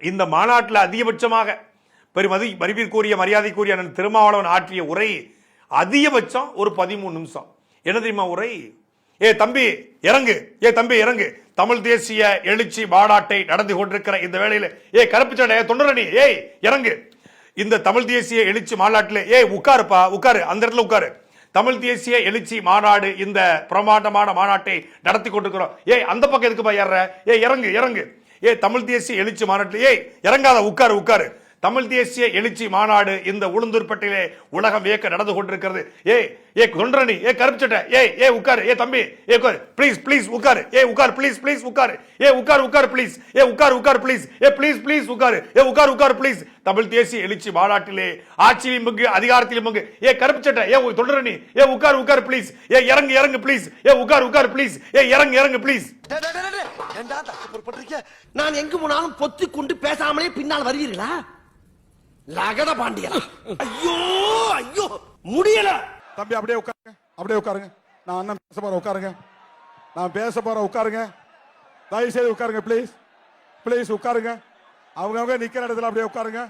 இந்த மாநாட்டில் அதிகபட்சமாக மதிப்பிற்குரிய மரியாதைக்குரிய திருமாவளவன் ஆற்றிய உரை அதிகபட்சம் ஒரு 13 நிமிஷம். என்ன தெரியுமா உரை? ஏ தம்பி இறங்கு, ஏ தம்பி இறங்கு, தமிழ் தேசிய எழுச்சி மாநாட்டை நடந்து கொண்டிருக்கிற இந்த வேளையில கருப்பு சட்டை தொண்டரணி இறங்கு, இந்த தமிழ் தேசிய எழுச்சி மாநாட்டில் உட்காருப்பா, உட்காரு, அந்த இடத்துல உட்காரு. தமிழ் தேசிய எழுச்சி மாநாடு இந்த பிரமாண்டமான மாநாட்டை நடத்தி கொண்டிருக்கிறோம். அந்த பக்கம் எதுக்குப்பா ஏற? இறங்கு இறங்கு. தமிழ் தேசிய எழுச்சி மாநாட்டில் இறங்காத, உட்காரு உட்காரு. தமிழ் தேசிய எழுச்சி மாநாடு இந்த உளுந்தூர்பேட்டையிலே உலகம் வியக்க நடந்து கொண்டிருக்கிறது. தொண்டரணி, கருப்பு சட்டை, உட்காரு, தம்பி உட்காரு ப்ளீஸ் ப்ளீஸ் உட்காரு, உட்காரு ப்ளீஸ் ப்ளீஸ் உட்காரு, உட்காரு உட்காரு ப்ளீஸ், உட்காரு உட்காரு ப்ளீஸ், ப்ளீஸ் ப்ளீஸ் உட்காரு, உட்காரு உட்காரு ப்ளீஸ். தமிழ் தேசிய எழுச்சி மாநாட்டிலே ஆட்சியிலும் பங்கு அதிகாரத்திலும் பங்கு. தொண்டரணி, உட்காரு உட்காரு ப்ளீஸ், இறங்கு இறங்கு ப்ளீஸ், உட்காரு உட்காரு ப்ளீஸ், இறங்கு இறங்கு ப்ளீஸ். நான் எங்கு போனாலும் பொத்தி கொண்டு பேசாமலே பின்னால் வருவீர்களா? லகட பாண்டியா, ஐயோ ஐயோ முடியல. தம்பி அப்படியே உட்காருங்க, அப்படியே உட்காருங்க. நான் அண்ணன் பேச போறேன், உட்காருங்க. நான் பேச போறேன், உட்காருங்க. தயவு செய்து உட்காருங்க ப்ளீஸ், ப்ளீஸ் உட்காருங்க. அவங்க நிக்கிற இடத்துல அப்படியே உட்காருங்க.